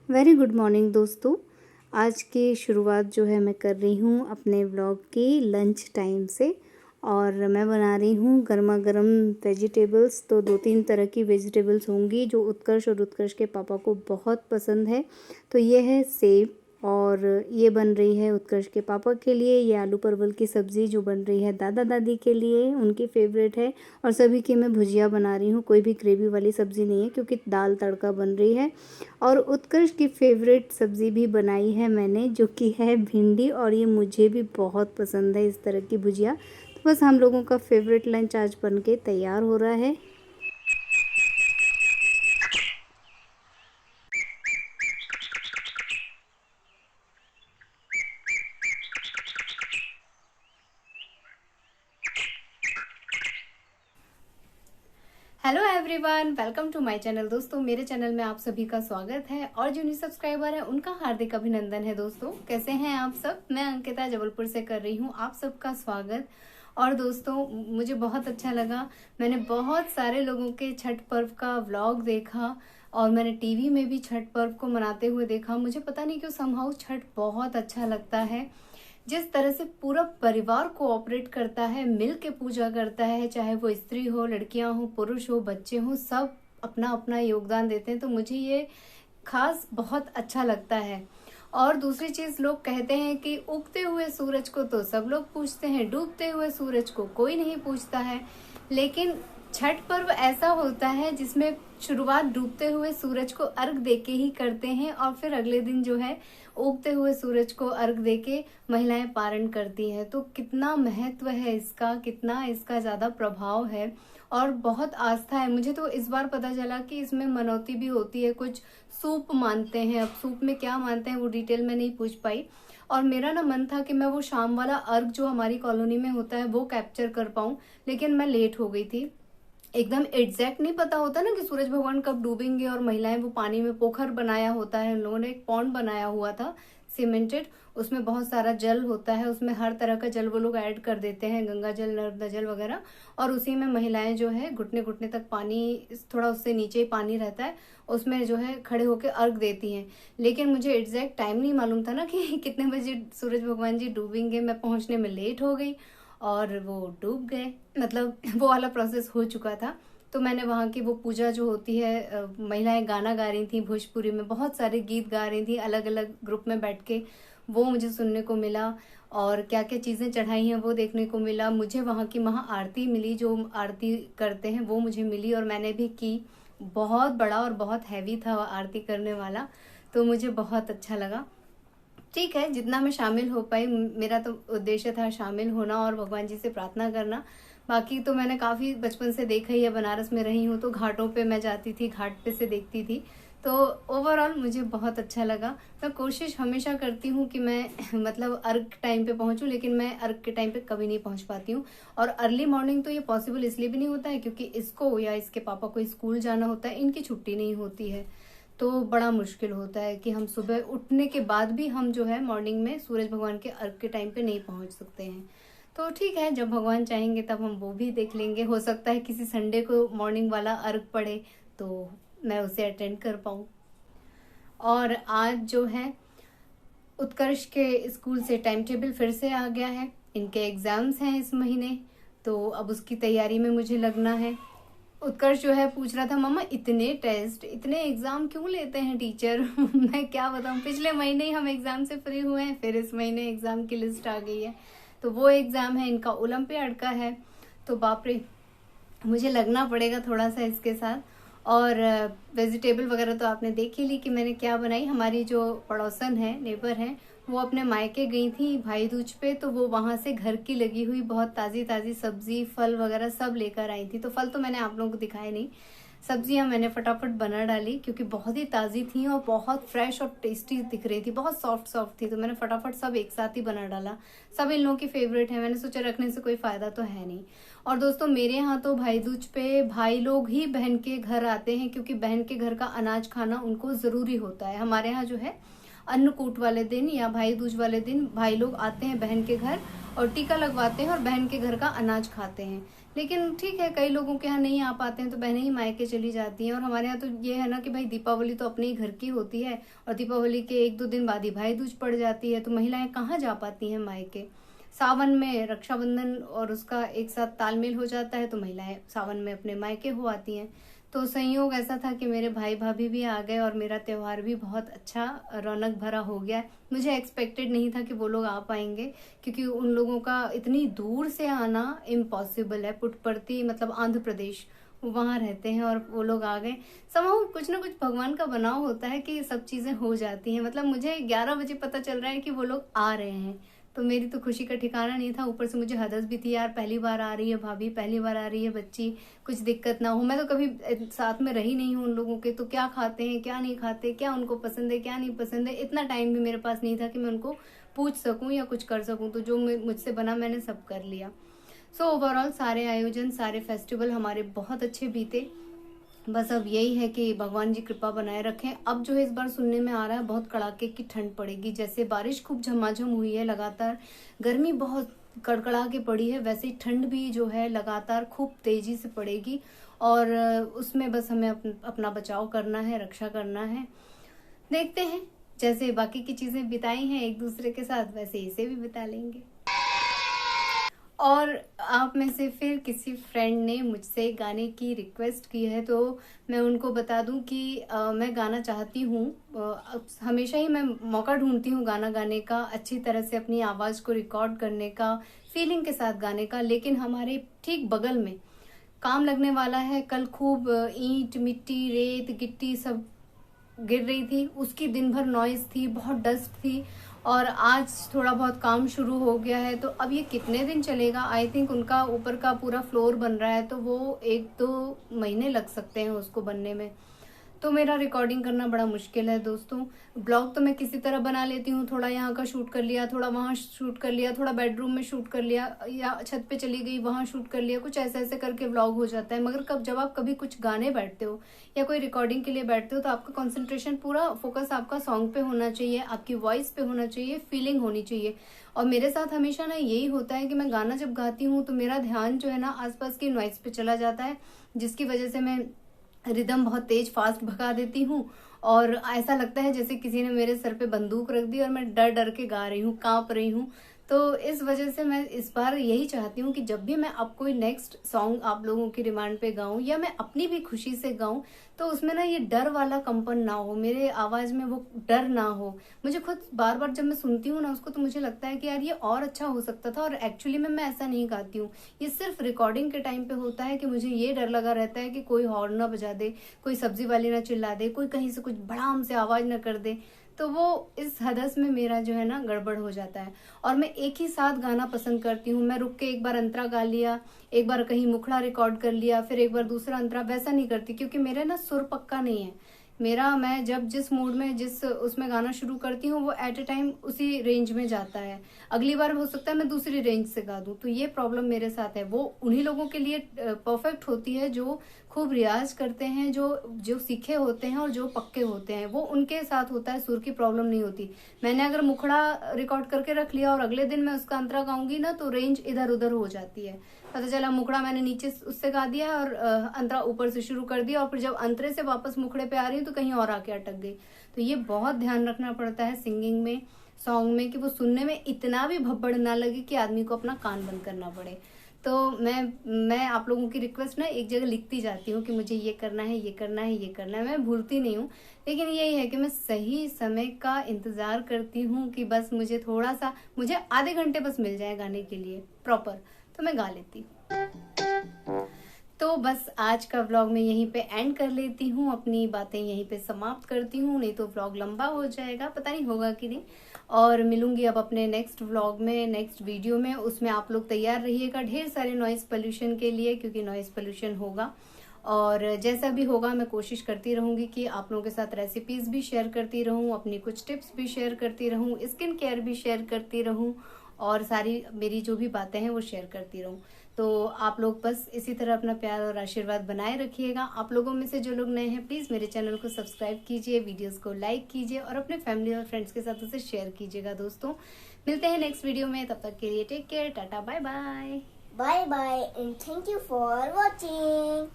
Very good morning दोस्तों। आज की शुरुआत जो है मैं कर रही हूँ अपने व्लॉग की लंच टाइम से। और मैं बना रही हूँ गर्मा गर्म वेजिटेबल्स। तो 2-3 तरह की वेजिटेबल्स होंगी जो उत्कर्ष और उत्कर्ष के पापा को बहुत पसंद है। तो ये है सेब, और ये बन रही है उत्कर्ष के पापा के लिए। ये आलू परवल की सब्ज़ी जो बन रही है दादा दादी के लिए, उनकी फेवरेट है। और सभी की मैं भुजिया बना रही हूँ, कोई भी ग्रेवी वाली सब्ज़ी नहीं है क्योंकि दाल तड़का बन रही है। और उत्कर्ष की फेवरेट सब्ज़ी भी बनाई है मैंने, जो कि है भिंडी, और ये मुझे भी बहुत पसंद है इस तरह की भुजिया। तो बस हम लोगों का फेवरेट लंच आज बन के तैयार हो रहा है। Hello everyone, welcome to my channel. दोस्तों, मेरे चैनल में आप सभी का स्वागत है और जो न्यू सब्सक्राइबर है उनका हार्दिक अभिनंदन है। दोस्तों, कैसे हैं आप सब? मैं अंकिता जबलपुर से कर रही हूं आप सबका स्वागत। और दोस्तों, मुझे बहुत अच्छा लगा। मैंने बहुत सारे लोगों के छठ पर्व का व्लॉग देखा और मैंने टीवी में भी छठ पर्व को मनाते हुए देखा। मुझे पता नहीं क्यों समहाउ छठ बहुत अच्छा लगता है। जिस तरह से पूरा परिवार कोऑपरेट करता है, मिल के पूजा करता है, चाहे वो स्त्री हो, लड़कियां हो, पुरुष हो, बच्चे हो, सब अपना अपना योगदान देते हैं। तो मुझे ये खास बहुत अच्छा लगता है। और दूसरी चीज, लोग कहते हैं कि उगते हुए सूरज को तो सब लोग पूजते हैं, डूबते हुए सूरज को कोई नहीं पूजता है। लेकिन छठ पर्व ऐसा होता है जिसमें शुरुआत डूबते हुए सूरज को अर्घ देके ही करते हैं और फिर अगले दिन जो है उगते हुए सूरज को अर्घ देके महिलाएं पारण करती हैं। तो कितना महत्व है इसका, कितना इसका ज्यादा प्रभाव है और बहुत आस्था है। मुझे तो इस बार पता चला कि इसमें मनौती भी होती है, कुछ सूप मानते हैं। अब सूप में क्या मानते हैं वो डिटेल में नहीं पूछ पाई। और मेरा ना मन था कि मैं वो शाम वाला अर्घ जो हमारी कॉलोनी में होता है वो कैप्चर कर पाऊं, लेकिन मैं लेट हो गई थी। एकदम एग्जैक्ट नहीं पता होता ना कि सूरज भगवान कब डूबेंगे। और महिलाएं वो पानी में पोखर बनाया होता है, उन लोगों ने एक पॉन्ड बनाया हुआ था सीमेंटेड, उसमें बहुत सारा जल होता है, उसमें हर तरह का जल वो लोग ऐड कर देते हैं, गंगा जल, नर्मदा जल वगैरह। और उसी में महिलाएं जो है घुटने घुटने तक पानी, थोड़ा उससे नीचे ही पानी रहता है, उसमें जो है खड़े होकर अर्घ देती हैं। लेकिन मुझे एग्जैक्ट टाइम नहीं मालूम था ना कि कितने बजे सूरज भगवान जी डूबेंगे। मैं पहुंचने में लेट हो गई और वो डूब गए, मतलब वो वाला प्रोसेस हो चुका था। तो मैंने वहाँ की वो पूजा जो होती है, महिलाएं गाना गा रही थी भोजपुरी में, बहुत सारे गीत गा रही थी अलग अलग ग्रुप में बैठ के, वो मुझे सुनने को मिला। और क्या क्या चीजें चढ़ाई हैं वो देखने को मिला। मुझे वहाँ की महाआरती मिली, जो आरती करते हैं वो मुझे मिली और मैंने भी की। बहुत बड़ा और बहुत हैवी था वो आरती करने वाला, तो मुझे बहुत अच्छा लगा। ठीक है, जितना मैं शामिल हो पाई, मेरा तो उद्देश्य था शामिल होना और भगवान जी से प्रार्थना करना। बाकी तो मैंने काफी बचपन से देखा ही है, बनारस में रही हूँ तो घाटों पे मैं जाती थी, घाट पे से देखती थी। तो ओवरऑल मुझे बहुत अच्छा लगा। मैं कोशिश हमेशा करती हूँ कि मैं मतलब अर्घ टाइम पे पहुंचूं, लेकिन मैं अर्घ के टाइम पे कभी नहीं पहुंच पाती हूँ। और अर्ली मॉर्निंग तो ये पॉसिबल इसलिए भी नहीं होता है क्योंकि इसको या इसके पापा को स्कूल जाना होता है, इनकी छुट्टी नहीं होती है। तो बड़ा मुश्किल होता है कि हम सुबह उठने के बाद भी हम जो है मॉर्निंग में सूरज भगवान के अर्घ के टाइम पे नहीं पहुंच सकते हैं। तो ठीक है, जब भगवान चाहेंगे तब हम वो भी देख लेंगे। हो सकता है किसी संडे को मॉर्निंग वाला अर्घ पड़े तो मैं उसे अटेंड कर पाऊं। और आज जो है उत्कर्ष के स्कूल से टाइम टेबल फिर से आ गया है, इनके एग्जाम्स हैं इस महीने, तो अब उसकी तैयारी में मुझे लगना है। उत्कर्ष जो है पूछ रहा था, मम्मा इतने टेस्ट, इतने एग्जाम क्यों लेते हैं टीचर? मैं क्या बताऊं, पिछले महीने ही हम एग्जाम से फ्री हुए हैं, फिर इस महीने एग्जाम की लिस्ट आ गई है। तो वो एग्जाम है, इनका ओलंपियाड का है। तो बाप रे, मुझे लगना पड़ेगा थोड़ा सा इसके साथ। और वेजिटेबल वगैरह तो आपने देख ही ली कि मैंने क्या बनाई। हमारी जो पड़ोसन है, नेबर है, वो अपने मायके गई थी भाई दूज पे, तो वो वहां से घर की लगी हुई बहुत ताजी ताजी सब्जी, फल वगैरह सब लेकर आई थी। तो फल तो मैंने आप लोगों को दिखाए नहीं, सब्जियां मैंने फटाफट बना डाली क्योंकि बहुत ही ताजी थी और बहुत फ्रेश और टेस्टी दिख रही थी, बहुत सॉफ्ट सॉफ्ट थी। तो मैंने फटाफट सब एक साथ ही बना डाला। सब इन लोगों की फेवरेट है, मैंने सोचा रखने से कोई फायदा तो है नहीं। और दोस्तों, मेरे यहाँ तो भाई दूज पे भाई लोग ही बहन के घर आते हैं क्योंकि बहन के घर का अनाज खाना उनको जरूरी होता है। हमारे यहाँ जो है अन्नकूट वाले दिन या भाई दूज वाले दिन भाई लोग आते हैं बहन के घर और टीका लगवाते हैं और बहन के घर का अनाज खाते हैं। लेकिन ठीक है, कई लोगों के यहाँ नहीं आ पाते हैं तो बहनें ही मायके चली जाती हैं। और हमारे यहाँ तो ये है ना कि भाई दीपावली तो अपने ही घर की होती है और दीपावली के 1-2 दिन बाद ही भाई दूज पड़ जाती है, तो महिलाएं कहाँ जा पाती हैं मायके। सावन में रक्षाबंधन और उसका एक साथ तालमेल हो जाता है तो महिलाएं सावन में अपने मायके हो आती हैं। तो संयोग ऐसा था कि मेरे भाई भाभी भी आ गए और मेरा त्योहार भी बहुत अच्छा रौनक भरा हो गया। मुझे एक्सपेक्टेड नहीं था कि वो लोग आ पाएंगे, क्योंकि उन लोगों का इतनी दूर से आना इम्पॉसिबल है। पुट्टपर्ती मतलब आंध्र प्रदेश, वो वहाँ रहते हैं और वो लोग आ गए। समहाउ कुछ ना कुछ भगवान का बनाव होता है कि सब चीजें हो जाती हैं। मतलब मुझे 11 बजे पता चल रहा है कि वो लोग आ रहे हैं, तो मेरी तो खुशी का ठिकाना नहीं था। ऊपर से मुझे हदस भी थी, यार पहली बार आ रही है भाभी, पहली बार आ रही है बच्ची, कुछ दिक्कत ना हो। मैं तो कभी साथ में रही नहीं हूँ उन लोगों के, तो क्या खाते हैं क्या नहीं खाते, क्या उनको पसंद है क्या नहीं पसंद है, इतना टाइम भी मेरे पास नहीं था कि मैं उनको पूछ सकूं या कुछ कर सकूं। तो जो मुझसे बना मैंने सब कर लिया। सो ओवरऑल सारे आयोजन, सारे फेस्टिवल हमारे बहुत अच्छे बीते। बस अब यही है कि भगवान जी कृपा बनाए रखें। अब जो है इस बार सुनने में आ रहा है बहुत कड़ाके की ठंड पड़ेगी। जैसे बारिश खूब झमाझम हुई है लगातार, गर्मी बहुत कड़कड़ा के पड़ी है, वैसे ही ठंड भी जो है लगातार खूब तेजी से पड़ेगी। और उसमें बस हमें अपना बचाव करना है, रक्षा करना है। देखते हैं, जैसे बाकी की चीजें बिताई हैं एक दूसरे के साथ, वैसे इसे भी बिता लेंगे। और आप में से फिर किसी फ्रेंड ने मुझसे गाने की रिक्वेस्ट की है, तो मैं उनको बता दूं कि मैं गाना चाहती हूँ। हमेशा ही मैं मौका ढूंढती हूँ गाना गाने का, अच्छी तरह से अपनी आवाज़ को रिकॉर्ड करने का, फीलिंग के साथ गाने का। लेकिन हमारे ठीक बगल में काम लगने वाला है। कल खूब ईंट मिट्टी रेत गिट्टी सब गिर रही थी, उसकी दिन भर नॉइज थी, बहुत डस्ट थी। और आज थोड़ा बहुत काम शुरू हो गया है, तो अब ये कितने दिन चलेगा। आई थिंक उनका ऊपर का पूरा फ्लोर बन रहा है, तो वो 1-2 महीने लग सकते हैं उसको बनने में। तो मेरा रिकॉर्डिंग करना बड़ा मुश्किल है दोस्तों। ब्लॉग तो मैं किसी तरह बना लेती हूँ, थोड़ा यहाँ का शूट कर लिया, थोड़ा वहाँ शूट कर लिया, थोड़ा बेडरूम में शूट कर लिया, या छत पे चली गई वहाँ शूट कर लिया, कुछ ऐसे ऐसे करके व्लॉग हो जाता है। मगर जब आप कभी कुछ गाने बैठते हो या कोई रिकॉर्डिंग के लिए बैठते हो, तो आपका कॉन्सेंट्रेशन, पूरा फोकस आपका सॉन्ग पे होना चाहिए, आपकी वॉइस पे होना चाहिए, फीलिंग होनी चाहिए। और मेरे साथ हमेशा ना यही होता है कि मैं गाना जब गाती हूँ तो मेरा ध्यान जो है ना आसपास की नॉइज पे चला जाता है, जिसकी वजह से मैं रिदम बहुत तेज फास्ट भगा देती हूँ। और ऐसा लगता है जैसे किसी ने मेरे सर पे बंदूक रख दी और मैं डर डर के गा रही हूँ, कांप रही हूँ। तो इस वजह से मैं इस बार यही चाहती हूँ कि जब भी मैं अब कोई नेक्स्ट सॉन्ग आप लोगों की डिमांड पे गाऊं या मैं अपनी भी खुशी से गाऊं, तो उसमें ना ये डर वाला कंपन ना हो, मेरे आवाज में वो डर ना हो। मुझे खुद बार बार जब मैं सुनती हूँ ना उसको, तो मुझे लगता है कि यार ये और अच्छा हो सकता था। और एक्चुअली में मैं ऐसा नहीं गाती हूँ, ये सिर्फ रिकॉर्डिंग के टाइम पे होता है कि मुझे ये डर लगा रहता है कि कोई हॉर्न ना बजा दे, कोई सब्जी वाली ना चिल्ला दे, कोई कहीं से कुछ भड़ाम से आवाज ना कर दे। तो वो इस हदस में मेरा जो है ना गड़बड़ हो जाता है। और मैं एक ही साथ गाना पसंद करती हूँ। मैं रुक के एक बार अंतरा गा लिया, एक बार कहीं मुखड़ा रिकॉर्ड कर लिया, फिर एक बार दूसरा अंतरा, वैसा नहीं करती, क्योंकि मेरा ना सुर पक्का नहीं है। मैं जब जिस मूड में जिस उसमें गाना शुरू करती हूँ वो एट ए टाइम उसी रेंज में जाता है। अगली बार हो सकता है मैं दूसरी रेंज से गा दूं, तो ये प्रॉब्लम मेरे साथ है। वो उन्हीं लोगों के लिए परफेक्ट होती है जो खूब रियाज करते हैं, जो सीखे होते हैं और जो पक्के होते हैं, वो उनके साथ होता है, सुर की प्रॉब्लम नहीं होती। मैंने अगर मुखड़ा रिकॉर्ड करके रख लिया और अगले दिन मैं उसका अंतरा गाऊंगी ना, तो रेंज इधर उधर हो जाती है। पता चला मुखड़ा मैंने नीचे उससे गा दिया और अंतरा ऊपर से शुरू कर दिया, और फिर जब अंतरे से वापस मुखड़े पे आ रही हूँ तो कहीं और आके अटक गई। तो ये बहुत ध्यान रखना पड़ता है सिंगिंग में, सॉन्ग में, कि वो सुनने में इतना भी भब्बड़ ना लगे कि आदमी को अपना कान बंद करना पड़े। तो मैं आप लोगों की रिक्वेस्ट ना एक जगह लिखती जाती हूँ कि मुझे ये करना है, ये करना है, ये करना है, मैं भूलती नहीं हूँ। लेकिन यही है कि मैं सही समय का इंतजार करती हूँ कि बस मुझे आधे घंटे बस मिल जाए गाने के लिए प्रॉपर, तो मैं गा लेती हूँ। तो बस आज का व्लॉग मैं यहीं पे एंड कर लेती हूँ, अपनी बातें यहीं पे समाप्त करती हूँ, नहीं तो व्लॉग लंबा हो जाएगा, पता नहीं होगा कि नहीं। और मिलूंगी अब अपने नेक्स्ट व्लॉग में, नेक्स्ट वीडियो में। उसमें आप लोग तैयार रहिएगा ढेर सारे नॉइस पोल्यूशन के लिए, क्योंकि नॉइस पोल्यूशन होगा। और जैसा भी होगा मैं कोशिश करती रहूंगी कि आप लोगों के साथ रेसिपीज भी शेयर करती रहूं, अपनी कुछ टिप्स भी शेयर करती रहूं, स्किन केयर भी शेयर करती रहूं, और सारी मेरी जो भी बातें हैं वो शेयर करती रहूं। तो आप लोग बस इसी तरह अपना प्यार और आशीर्वाद बनाए रखिएगा। आप लोगों में से जो लोग नए हैं प्लीज मेरे चैनल को सब्सक्राइब कीजिए, वीडियोस को लाइक कीजिए और अपने फैमिली और फ्रेंड्स के साथ उसे शेयर कीजिएगा दोस्तों। मिलते हैं नेक्स्ट वीडियो में, तब तक के लिए take care, tata bye bye. Bye bye and thank you for watching.